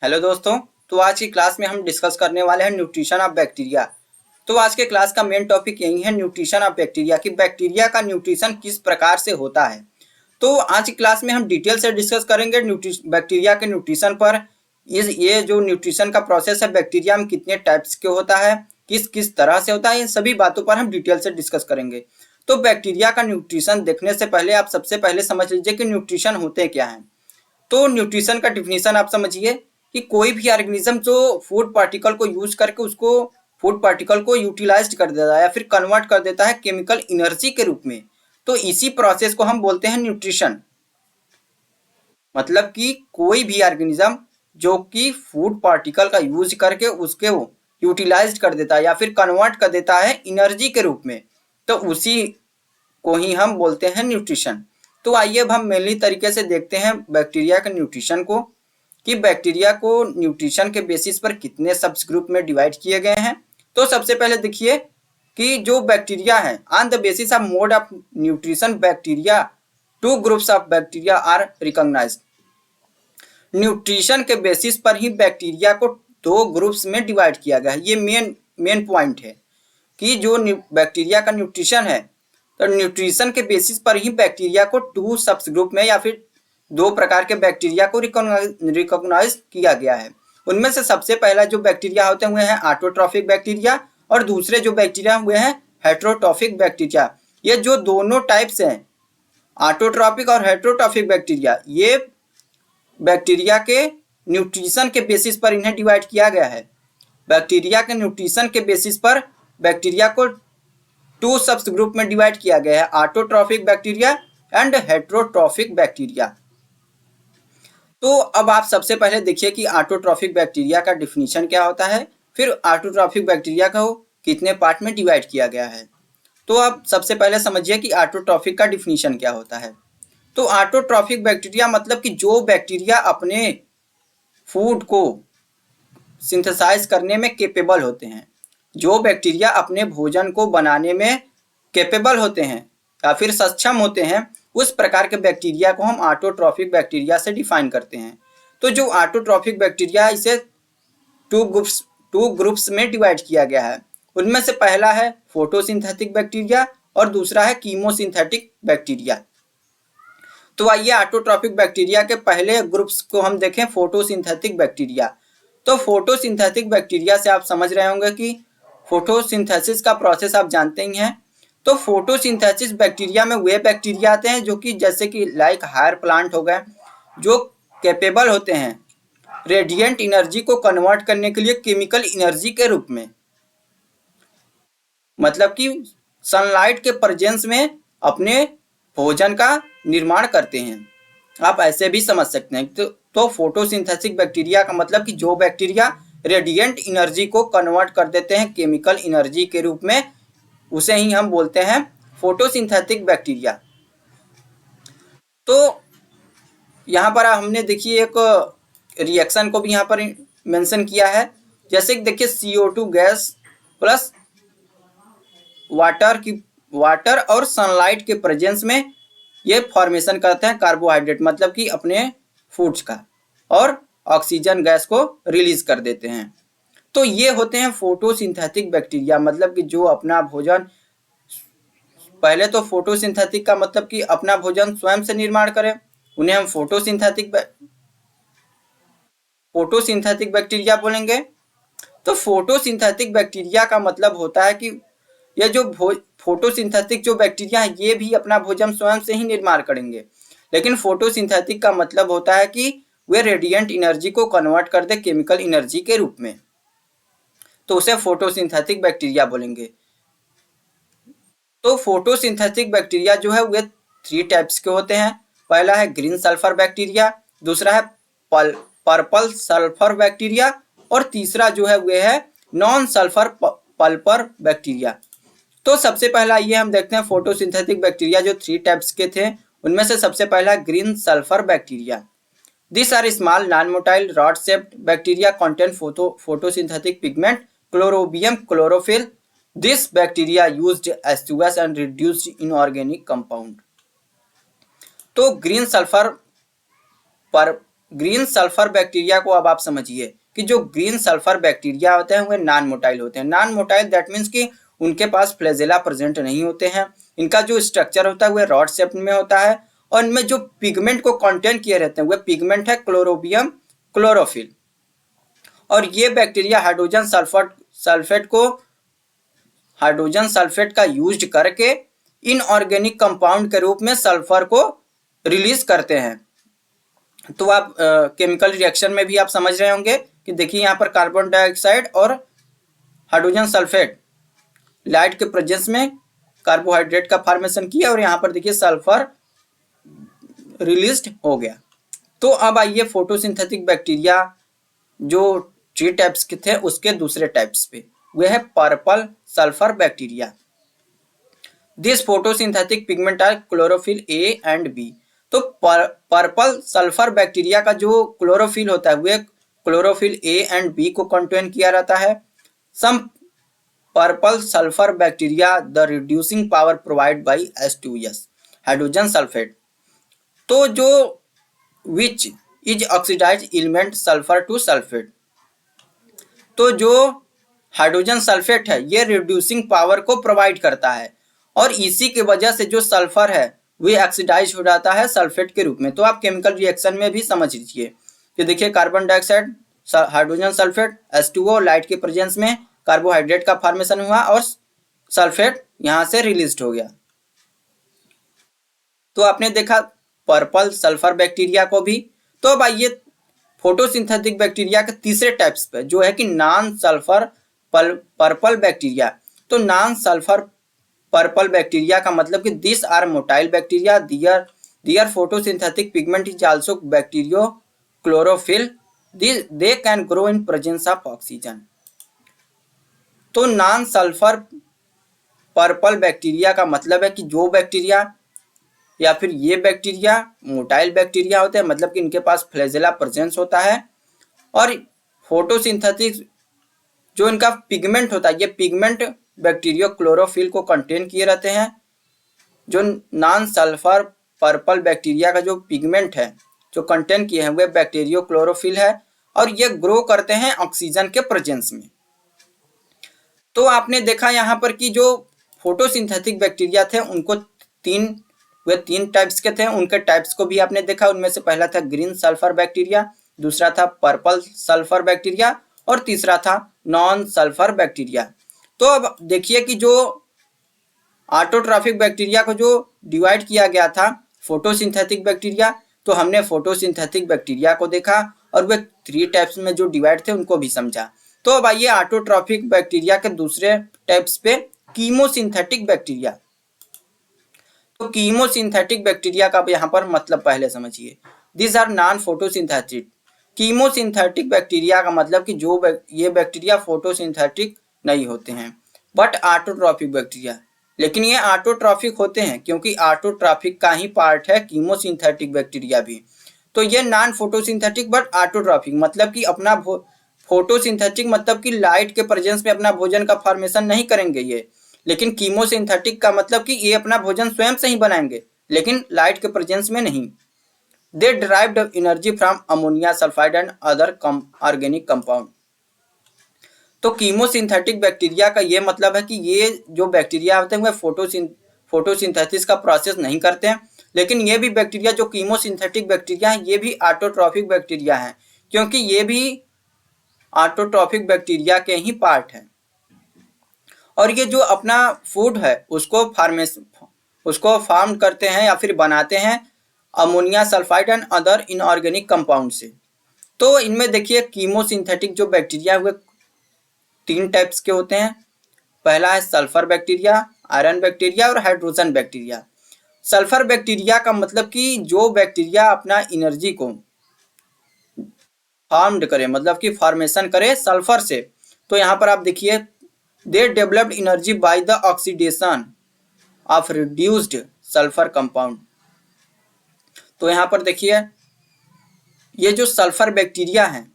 Hello दोस्तों। तो आज की क्लास में हम डिस्कस करने वाले हैं न्यूट्रिशन ऑफ बैक्टीरिया। तो आज के क्लास का मेन टॉपिक यही है न्यूट्रिशन ऑफ बैक्टीरिया कि बैक्टीरिया का न्यूट्रिशन किस प्रकार से होता है। तो आज की क्लास में हम डिटेल से डिस्कस करेंगे बैक्टीरिया के न्यूट्रिशन पर। ये जो न्यूट्रिशन का प्रोसेस है बैक्टीरिया में कितने टाइप्स के होता है, किस किस तरह से होता है, इन सभी बातों पर हम डिटेल से डिस्कस करेंगे। तो बैक्टीरिया का न्यूट्रिशन देखने से पहले आप सबसे पहले समझ लीजिए कि न्यूट्रिशन होते क्या हैं। तो न्यूट्रिशन का डिफिनीशन आप समझिए कि कोई भी ऑर्गेनिज्म जो फूड पार्टिकल को यूज करके उसको फूड पार्टिकल को यूटिलाइज कर देता है या फिर कन्वर्ट कर देता है केमिकल एनर्जी के रूप में, तो इसी प्रोसेस को हम बोलते हैं न्यूट्रिशन। मतलब कि कोई भी ऑर्गेनिज्म जो कि फूड पार्टिकल का यूज करके उसके वो यूटिलाइज कर देता है या फिर कन्वर्ट कर देता है एनर्जी के रूप में, तो उसी को ही हम बोलते हैं न्यूट्रिशन। तो आइए अब हम मेनली तरीके से देखते हैं बैक्टीरिया के न्यूट्रिशन को कि बैक्टीरिया को न्यूट्रिशन के बेसिस पर कितने सब्स ग्रुप में डिवाइड किए गए हैं। तो सबसे पहले देखिए कि जो बैक्टीरिया है on the basis of mode of nutrition bacteria two groups of bacteria are recognised. Nutrition के बेसिस पर ही बैक्टीरिया को दो ग्रुप्स में डिवाइड किया गया है। ये मेन पॉइंट है कि जो बैक्टीरिया का न्यूट्रिशन है, तो न्यूट्रिशन के बेसिस पर ही बैक्टीरिया को टू सब ग्रुप में या फिर दो प्रकार के बैक्टीरिया को रिकॉग्नाइज किया गया है। उनमें से सबसे पहला जो बैक्टीरिया होते हुए हैं ऑटोट्रॉफिक बैक्टीरिया और दूसरे जो बैक्टीरिया हुए हैं हेट्रोट्रॉफिक बैक्टीरिया। ये जो दोनों टाइप्स हैं ऑटोट्रॉफिक और हेट्रोट्रॉफिक बैक्टीरिया, ये बैक्टीरिया के न्यूट्रिशन के बेसिस पर इन्हें डिवाइड किया गया है। बैक्टीरिया के न्यूट्रिशन के बेसिस पर बैक्टीरिया को टू सब ग्रुप में डिवाइड किया गया है, autotrophic bacteria and heterotrophic bacteria. तो अब आप सबसे पहले देखिए कि ऑटोट्रॉफिक बैक्टीरिया का डिफिनीशन क्या होता है, फिर ऑटोट्रॉफिक बैक्टीरिया को कितने पार्ट में डिवाइड किया गया है। तो आप सबसे पहले समझिए कि ऑटोट्रॉफिक का डिफिनीशन क्या होता है। तो ऑटोट्रॉफिक बैक्टीरिया मतलब कि जो बैक्टीरिया अपने फूड को सिंथेसाइज करने में केपेबल होते हैं, जो बैक्टीरिया अपने भोजन को बनाने में केपेबल होते हैं या फिर सक्षम होते हैं, उस प्रकार के बैक्टीरिया को हम ऑटोट्रॉफिक बैक्टीरिया से डिफाइन करते हैं। तो जो ऑटोट्रॉफिक बैक्टीरिया इसे टू ग्रुप्स में डिवाइड किया गया है। उनमें से पहला है फोटोसिंथेटिक बैक्टीरिया और दूसरा है कीमोसिंथेटिक बैक्टीरिया। तो आइए ऑटोट्रॉफिक बैक्टीरिया के पहले ग्रुप्स को हम देखें, फोटोसिंथेटिक बैक्टीरिया। तो फोटोसिंथेटिक बैक्टीरिया से आप समझ रहे होंगे कि फोटोसिंथेसिस का प्रोसेस आप जानते ही हैं। तो फोटोसिंथेसिस बैक्टीरिया में वे बैक्टीरिया आते हैं जो कि जैसे कि लाइक हायर प्लांट हो गए, जो कैपेबल होते हैं रेडिएंट एनर्जी को कन्वर्ट करने के लिए केमिकल एनर्जी के रूप में, मतलब कि सनलाइट के प्रेजेंस में अपने भोजन का निर्माण करते हैं। आप ऐसे भी समझ सकते हैं। तो फोटोसिंथेटिक बैक्टीरिया का मतलब कि जो बैक्टीरिया रेडिएंट एनर्जी को कन्वर्ट कर देते हैं केमिकल एनर्जी के रूप में, उसे ही हम बोलते हैं फोटोसिंथेटिक बैक्टीरिया। तो यहाँ पर हमने देखिए एक रिएक्शन को भी यहाँ पर मेंशन किया है। जैसे कि देखिए CO2 गैस प्लस वाटर और सनलाइट के प्रेजेंस में ये फॉर्मेशन करते हैं कार्बोहाइड्रेट, मतलब कि अपने फूड्स का, और ऑक्सीजन गैस को रिलीज कर देते हैं। तो ये होते हैं फोटोसिंथेटिक बैक्टीरिया, मतलब कि जो अपना भोजन, पहले तो फोटोसिंथेटिक का मतलब कि अपना भोजन स्वयं से निर्माण करें, उन्हें हम फोटोसिंथेटिक बैक्टीरिया बोलेंगे। तो फोटोसिंथेटिक बैक्टीरिया का मतलब होता है कि यह जो फोटोसिंथेटिक जो बैक्टीरिया है ये भी अपना भोजन स्वयं से ही निर्माण करेंगे, लेकिन फोटोसिंथेटिक का मतलब होता है कि वे रेडिएंट एनर्जी को कन्वर्ट कर दे केमिकल एनर्जी के रूप में, तो उसे फोटोसिंथेटिक बैक्टीरिया बोलेंगे। तो फोटोसिंथेटिक बैक्टीरिया जो है वे 3 टाइप्स के होते हैं। पहला है ग्रीन सल्फर बैक्टीरिया, दूसरा है पर्पल सल्फर बैक्टीरिया और तीसरा जो है वे है नॉन सल्फर पल्पर बैक्टीरिया। तो सबसे पहला ये हम देखते हैं फोटोसिंथेटिक बैक्टीरिया जो 3 टाइप्स के थे, उनमें से सबसे पहला green sulphur bacteria. This are small non motile rod shaped bacteria contain photosynthetic pigment chlorobium chlorophyll. This bacteria used H2S and reduced inorganic compound. तो green sulphur green sulphur bacteria को अब आप समझिए कि जो ग्रीन सल्फर बैक्टीरिया होते हैं वे non motile होते हैं। नॉन मोटाइल दैट मीन्स कि उनके पास फ्लैजेला प्रेजेंट नहीं होते हैं। इनका जो स्ट्रक्चर होता है वह रॉड शेप में होता है और इनमें जो पिगमेंट को कंटेन किए रहते हैं वह पिगमेंट है क्लोरोबियम क्लोरोफिल। और ये बैक्टीरिया हाइड्रोजन सल्फेट का यूज करके इनऑर्गेनिक कंपाउंड के रूप में सल्फर को रिलीज करते हैं। तो आप केमिकल रिएक्शन में भी आप समझ रहे होंगे कि देखिए यहाँ पर कार्बन डाइऑक्साइड और हाइड्रोजन सल्फेट लाइट के प्रेजेंस में कार्बोहाइड्रेट का फॉर्मेशन किया और यहाँ पर देखिए सल्फर रिलीज्ड हो गया। तो अब आइए फोटोसिंथेटिक बैक्टीरिया जो 3 टाइप्स के थे उसके दूसरे टाइप्स पे, वह है purple sulphur bacteria. This photosynthetic pigment are chlorophyll a and b. तो पर्पल सल्फर बैक्टीरिया का जो क्लोरोफिल होता है वह क्लोरोफिल ए एंड बी को कंटेन किया रहता है। Some purple sulphur bacteria the reducing power provide by H2S hydrogen sulphate. तो जो which is oxidise element sulphur to sulphate. तो जो हाइड्रोजन सल्फेट है ये रिड्यूसिंग पावर को प्रोवाइड करता है और इसी की वजह से जो सल्फर है वह ऑक्सीडाइज हो जाता है सल्फेट के रूप में। तो आप केमिकल रिएक्शन में भी समझ लीजिए कि देखिए carbon dioxide hydrogen sulphate H2O light के प्रेजेंस में कार्बोहाइड्रेट का फॉर्मेशन हुआ और सल्फेट यहां से रिलीज हो गया। तो आपने देखा पर्पल सल्फर बैक्टीरिया को भी। तो अब आइए फोटोसिंथेटिक बैक्टीरिया के तीसरे टाइप्स पे जो है कि नॉन सल्फर पर्पल बैक्टीरिया। तो नॉन सल्फर पर्पल बैक्टीरिया का मतलब कि this are motile bacteria their photosynthetic pigment is also bacteriochlorophyll they can grow in presence of oxygen. तो नॉन सल्फर पर्पल बैक्टीरिया का मतलब है कि जो बैक्टीरिया या फिर ये बैक्टीरिया मोटाइल बैक्टीरिया होते हैं, मतलब कि इनके पास फ्लैजेला प्रेजेंस होता है और फोटोसिंथेटिक जो इनका पिगमेंट होता है ये पिगमेंट बैक्टीरियो क्लोरोफिल को कंटेन किए रहते हैं। जो नॉन सल्फर पर्पल बैक्टीरिया का जो पिगमेंट है जो कंटेन किए हैं वह बैक्टीरियो क्लोरोफिल है और ये ग्रो करते हैं ऑक्सीजन के प्रेजेंस में। तो आपने देखा यहाँ पर कि जो फोटोसिंथेटिक बैक्टीरिया थे उनको तीन टाइप्स के थे। उनके टाइप्स को भी आपने देखा। उनमें से पहला था ग्रीन सल्फर बैक्टीरिया, दूसरा था पर्पल सल्फर बैक्टीरिया और तीसरा था नॉन सल्फर बैक्टीरिया। तो अब देखिए कि जो ऑटोट्रॉफिक बैक्टीरिया को जो डिवाइड किया गया था फोटोसिंथेटिक बैक्टीरिया, तो हमने फोटोसिंथेटिक बैक्टीरिया को देखा और वे 3 टाइप्स में जो डिवाइड थे उनको भी समझा। तो अब आइए ऑटोट्रॉफिक बैक्टीरिया के दूसरे टाइप्स पे कीमोसिंथेटिक बैक्टीरिया। तो कीमोसिंथेटिक बैक्टीरिया का यहाँ पर मतलब पहले समझिए। This are non photosynthetic. Chemosynthetic bacteria का मतलब कि जो ये बैक्टीरिया फोटोसिंथेटिक नहीं होते हैं बट ऑटोट्रॉफिक बैक्टीरिया, लेकिन ये ऑटोट्रॉफिक होते हैं क्योंकि ऑटोट्रॉफिक का ही पार्ट है कीमोसिंथेटिक बैक्टीरिया भी। तो ये नॉन फोटोसिंथेटिक बट ऑटोट्रॉफिक मतलब कि अपना फोटोसिंथेटिक मतलब कि लाइट के प्रेजेंस में अपना भोजन का फॉर्मेशन नहीं करेंगे ये, लेकिन कीमोसिंथेटिक का मतलब कि ये अपना भोजन स्वयं से ही बनाएंगे लेकिन लाइट के प्रेजेंस में नहीं। They derived energy from ammonia sulphide and other organic compound. तो कीमोसिंथेटिक बैक्टीरिया का ये मतलब है कि ये जो बैक्टीरिया होते हैं वह फोटोसिंथेसिस का प्रोसेस नहीं करते हैं, लेकिन ये भी बैक्टीरिया जो कीमोसिंथेटिक बैक्टीरिया है ये भी ऑटोट्रॉफिक बैक्टीरिया है क्योंकि ये भी ऑटोट्रॉफिक बैक्टीरिया के ही पार्ट है। और ये जो अपना फूड है उसको फॉर्म करते हैं या फिर बनाते हैं ammonia sulphide and other inorganic compound से। तो इनमें देखिए कीमोसिंथेटिक जो बैक्टीरिया हुए 3 टाइप्स के होते हैं। पहला है सल्फर बैक्टीरिया, आयरन बैक्टीरिया और हाइड्रोजन बैक्टीरिया। सल्फर बैक्टीरिया का मतलब कि जो बैक्टीरिया अपना एनर्जी को फॉर्म्ड करे मतलब कि फॉर्मेशन करे सल्फर से। तो यहाँ पर आप देखिए they developed energy by the oxidation of reduced sulphur compound. तो यहाँ पर देखिए ये जो सल्फर बैक्टीरिया हैं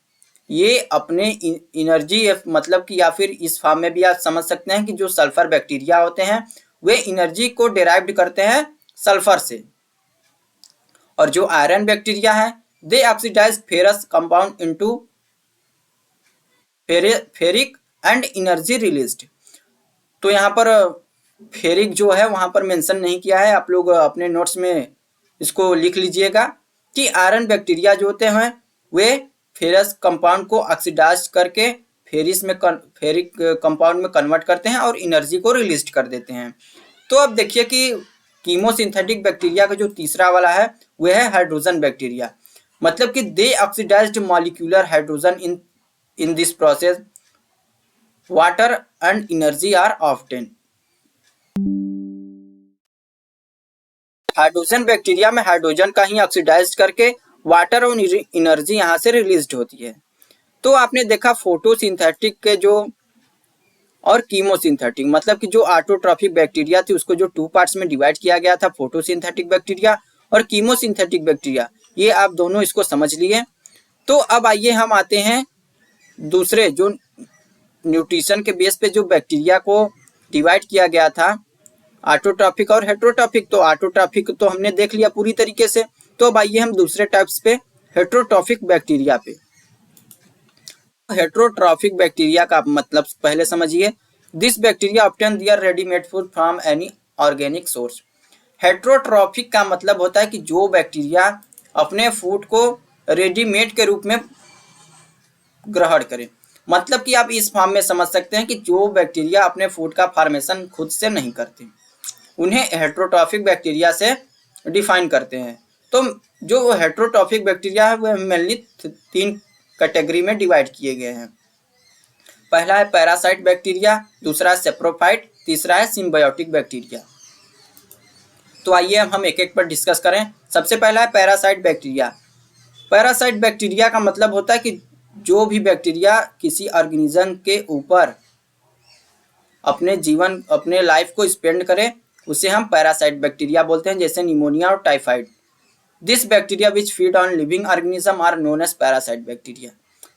ये अपने एनर्जी मतलब कि या फिर इस फॉर्म में भी आप समझ सकते हैं कि जो सल्फर बैक्टीरिया होते हैं वे एनर्जी को डिराइव्ड करते हैं सल्फर से। और जो आयरन बैक्टीरिया है they oxidise ferrous compound into ferric and energy released. तो यहाँ पर फेरिक जो है वहाँ पर मेंशन नहीं किया है, आप लोग अपने नोट्स में इसको लिख लीजिएगा कि आयरन बैक्टीरिया जो होते हैं वे फेरस कंपाउंड को ऑक्सीडाइज करके फेरिक कंपाउंड में कन्वर्ट करते हैं और एनर्जी को रिलीज कर देते हैं। तो अब देखिए कि कीमोसिंथेटिक बैक्टीरिया का जो तीसरा वाला है वह है हाइड्रोजन बैक्टीरिया। मतलब कि they oxidised molecular hydrogen in this process water and energy are often. Hydrogen bacteria में हाइड्रोजन का ही ऑक्सीडाइज करके वाटर और एनर्जी यहाँ से रिलीज होती है। तो आपने देखा फोटोसिंथेटिक के जो और कीमोसिंथेटिक, मतलब कि जो ऑटोट्रॉफिक बैक्टीरिया थी उसको जो 2 पार्ट्स में डिवाइड किया गया था, फोटोसिंथेटिक बैक्टीरिया और कीमोसिंथेटिक बैक्टीरिया, ये आप दोनों इसको समझ लिए। तो अब आइए हम आते हैं दूसरे जो न्यूट्रिशन के बेस पे जो बैक्टीरिया को डिवाइड किया गया था, ऑटोट्रॉफिक और हेट्रोट्रॉफिक। तो ऑटोट्रॉफिक तो हमने देख लिया पूरी तरीके से। तो अब आइए हम दूसरे टाइप्स पे हेट्रोट्रॉफिक बैक्टीरिया पे। हेट्रोट्रॉफिक बैक्टीरिया का मतलब पहले समझिए। This bacteria obtain their readymade food from any organic source. Heterotrophic का मतलब होता है कि जो बैक्टीरिया अपने फूड को रेडीमेड के रूप में ग्रहण करें। मतलब कि आप इस फॉर्म में समझ सकते हैं कि जो बैक्टीरिया अपने फूड का फॉर्मेशन खुद से नहीं करते, उन्हें हेट्रोट्रॉफिक बैक्टीरिया से डिफाइन करते हैं। तो जो हेट्रोट्रॉफिक बैक्टीरिया है वह मेनली 3 कैटेगरी में डिवाइड किए गए हैं। पहला है पैरासाइट बैक्टीरिया, दूसरा है सेप्रोफाइट, तीसरा है सिम्बायोटिक बैक्टीरिया। तो आइए हम एक एक पर डिस्कस करें। सबसे पहला है पैरासाइट बैक्टीरिया। पैरासाइट बैक्टीरिया का मतलब होता है कि जो भी बैक्टीरिया किसी ऑर्गेनिज्म के ऊपर अपने लाइफ को स्पेंड करे उसे हम पैरासाइट बैक्टीरिया बोलते हैं, जैसे निमोनिया और typhoid. This bacteria which feed on living organism are known as parasite bacteria.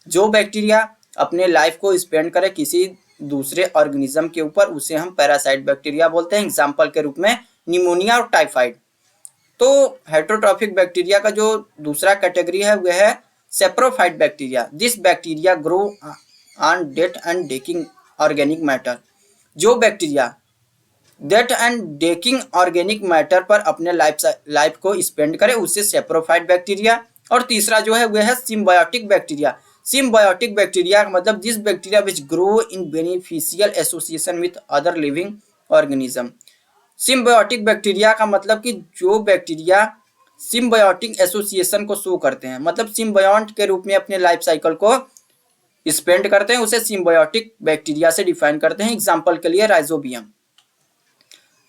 जो बैक्टीरिया अपने लाइफ को स्पेंड करे किसी दूसरे ऑर्गेनिज्म के ऊपर उसे हम पैरासाइट बैक्टीरिया बोलते हैं, एग्जाम्पल के रूप में निमोनिया और टाइफाइड। तो हेट्रोट्रॉफिक बैक्टीरिया का जो दूसरा कैटेगरी है वह है saprophyte bacteria. This bacteria grow on dead and decaying organic matter. जो bacteria dead and decaying organic matter पर अपने लाइफ को स्पेंड करे उसे सेप्रोफाइट बैक्टीरिया। और तीसरा जो है वह है सिम्बायोटिक बैक्टीरिया। सिम्बायोटिक बैक्टीरिया का मतलब this bacteria which grow in beneficial association with other living organism. Symbiotic bacteria का मतलब कि जो बैक्टीरिया सिम्बायोटिक एसोसिएशन को शो करते हैं, मतलब सिम्बायोंट के रूप में अपने लाइफ साइकिल को स्पेंड करते हैं, उसे सिम्बायोटिक बैक्टीरिया से डिफाइन करते हैं, एग्जाम्पल के लिए राइजोबियम।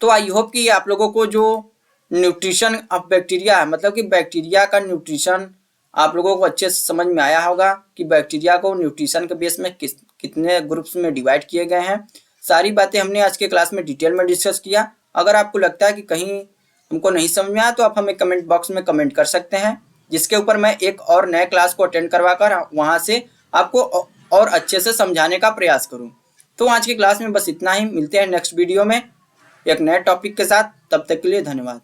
तो आई होप कि आप लोगों को जो न्यूट्रिशन ऑफ बैक्टीरिया है, मतलब कि बैक्टीरिया का न्यूट्रिशन आप लोगों को अच्छे से समझ में आया होगा कि बैक्टीरिया को न्यूट्रिशन के बेस में कितने ग्रुप्स में डिवाइड किए गए हैं। सारी बातें हमने आज के क्लास में डिटेल में डिस्कस किया। अगर आपको लगता है कि कहीं हमको नहीं समझ में आया तो आप हमें कमेंट बॉक्स में कमेंट कर सकते हैं, जिसके ऊपर मैं एक और नए क्लास को अटेंड करवाकर वहाँ से आपको और अच्छे से समझाने का प्रयास करूँ। तो आज की क्लास में बस इतना ही। मिलते हैं नेक्स्ट वीडियो में एक नए टॉपिक के साथ। तब तक के लिए धन्यवाद।